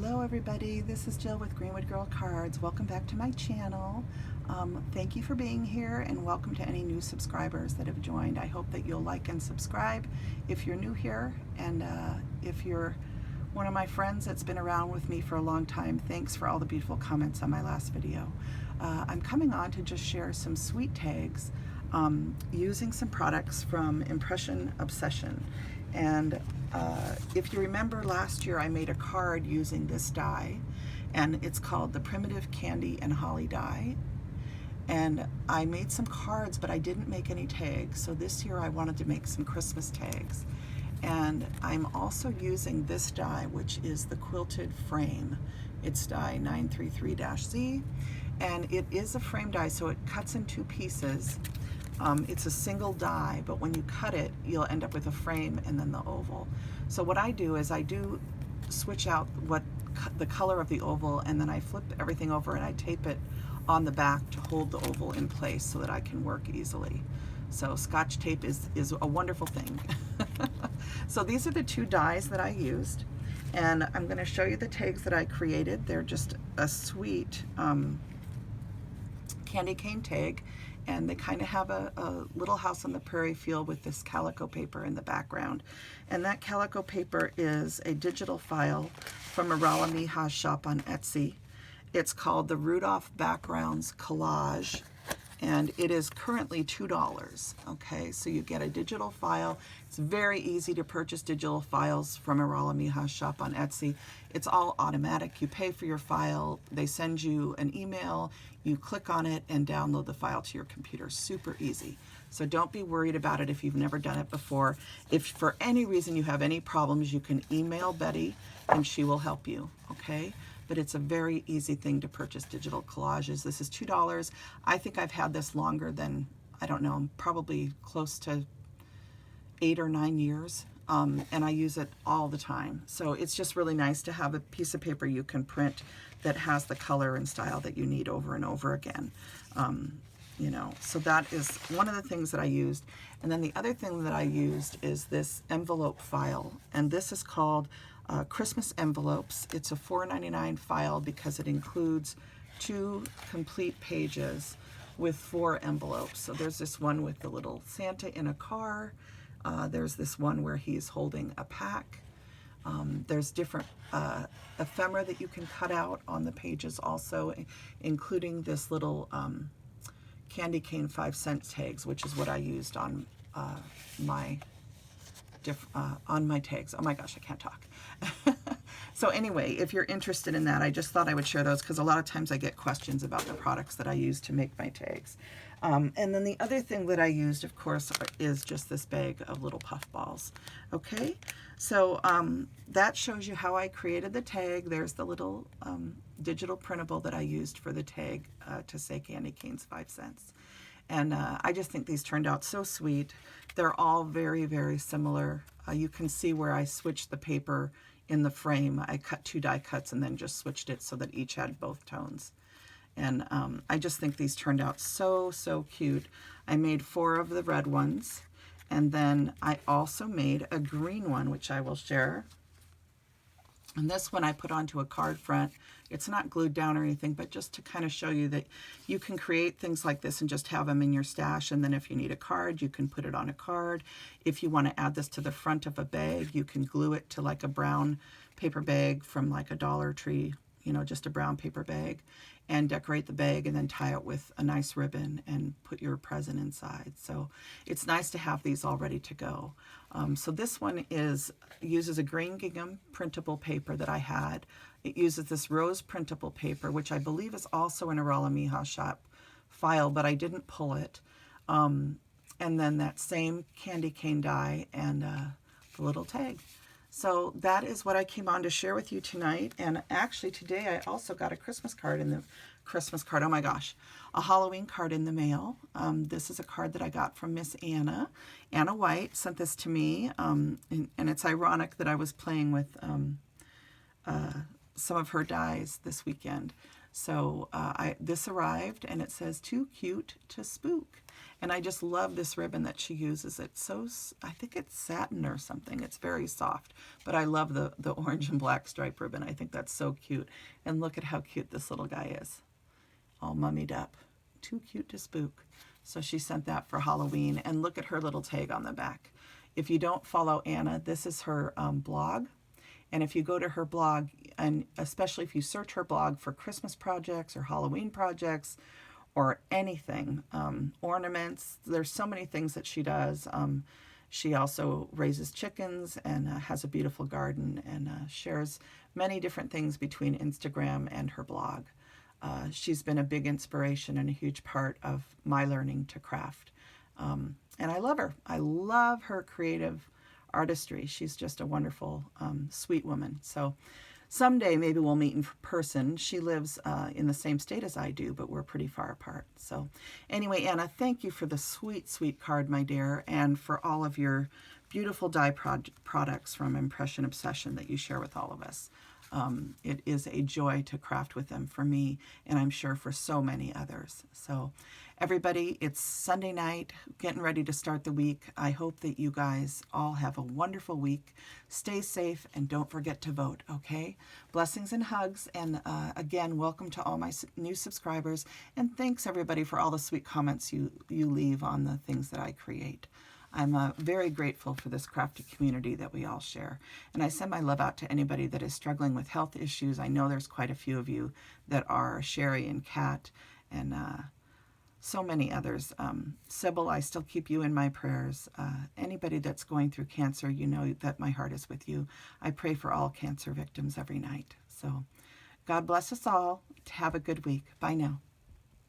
Hello everybody, this is Jill with Greenwood Girl Cards. Welcome back to my channel. Thank you for being here and welcome to any new subscribers that have joined. I hope that you'll like and subscribe if you're new here, and if you're one of my friends that's been around with me for a long time, thanks for all the beautiful comments on my last video. I'm coming on to just share some sweet tags using some products from Impression Obsession. And if you remember last year I made a card using this die, and it's called the Primitive Candy and Holly die. And I made some cards, but I didn't make any tags. So this year I wanted to make some Christmas tags. And I'm also using this die, which is the Quilted Frame. It's die 933-Z, and it is a frame die, so it cuts in two pieces. It's a single die, but when you cut it, you'll end up with a frame and then the oval. So what I do is I do switch out the color of the oval, and then I flip everything over and I tape it on the back to hold the oval in place so that I can work easily. So Scotch tape is a wonderful thing. So these are the two dies that I used, and I'm going to show you the tags that I created. They're just a sweet candy cane tag, and they kind of have a little house on the prairie feel with this calico paper in the background. And that calico paper is a digital file from Iralamija's shop on Etsy. It's called the Rudolph Backgrounds Collage, and it is currently $2. Okay, so you get a digital file. It's very easy to purchase digital files from Iralamija shop on Etsy. It's all automatic. You pay for your file, they send you an email, you click on it and download the file to your computer. Super easy. So don't be worried about it if you've never done it before. If for any reason you have any problems, you can email Betty and she will help you, okay? But it's a very easy thing to purchase digital collages. This is $2. I think I've had this longer than, I don't know, probably close to 8 or 9 years, and I use it all the time. So it's just really nice to have a piece of paper you can print that has the color and style that you need over and over again. You know, so that is one of the things that I used. And then the other thing that I used is this envelope file, and this is called Christmas envelopes. It's a $4.99 file because it includes 2 complete pages with 4 envelopes. So there's this one with the little Santa in a car. There's this one where he's holding a pack. There's different ephemera that you can cut out on the pages also, including this little candy cane 5-cent tags, which is what I used on my tags. Oh my gosh, I can't talk. So anyway, if you're interested in that, I just thought I would share those because a lot of times I get questions about the products that I use to make my tags. And then the other thing that I used, of course, is just this bag of little puff balls. Okay, so that shows you how I created the tag. There's the little digital printable that I used for the tag to say candy canes 5 cents. And I just think these turned out so sweet. They're all very, very similar. You can see where I switched the paper in the frame. I cut 2 die cuts and then just switched it so that each had both tones. And I just think these turned out so, so cute. I made 4 of the red ones, and then I also made a green one, which I will share. And this one I put onto a card front. It's not glued down or anything, but just to kind of show you that you can create things like this and just have them in your stash. And then if you need a card, you can put it on a card. If you want to add this to the front of a bag, you can glue it to like a brown paper bag from like a Dollar Tree, you know, just a brown paper bag, and decorate the bag and then tie it with a nice ribbon and put your present inside. So it's nice to have these all ready to go. So this one uses a green gingham printable paper that I had. It uses this rose printable paper, which I believe is also an Iralamija shop file, but I didn't pull it. And then that same candy cane die and the little tag. So that is what I came on to share with you tonight. And actually today I also got a Christmas card oh my gosh, a Halloween card in the mail. This is a card that I got from Miss Anna. Anna Wight sent this to me, and it's ironic that I was playing with some of her dies this weekend. So this arrived and it says too cute to spook. And I just love this ribbon that she uses. It's so, I think it's satin or something. It's very soft, but I love the orange and black stripe ribbon. I think that's so cute. And look at how cute this little guy is, all mummied up. Too cute to spook. So she sent that for Halloween. And look at her little tag on the back. If you don't follow Anna, this is her blog. And if you go to her blog, and especially if you search her blog for Christmas projects or Halloween projects or anything, ornaments, there's so many things that she does. She also raises chickens and has a beautiful garden and shares many different things between Instagram and her blog. She's been a big inspiration and a huge part of my learning to craft. And I love her. I love her creative artistry. She's just a wonderful, sweet woman. So someday maybe we'll meet in person. She lives in the same state as I do, but we're pretty far apart. So anyway, Anna, thank you for the sweet, sweet card, my dear, and for all of your beautiful dye products from Impression Obsession that you share with all of us. It is a joy to craft with them for me, and I'm sure for so many others. So everybody, it's Sunday night, getting ready to start the week. I hope that you guys all have a wonderful week. Stay safe, and don't forget to vote, okay? Blessings and hugs, and again, welcome to all my new subscribers, and thanks everybody for all the sweet comments you leave on the things that I create. I'm very grateful for this crafty community that we all share. And I send my love out to anybody that is struggling with health issues. I know there's quite a few of you that are, Sherry and Kat and so many others. Sybil, I still keep you in my prayers. Anybody that's going through cancer, you know that my heart is with you. I pray for all cancer victims every night. So God bless us all. Have a good week. Bye now.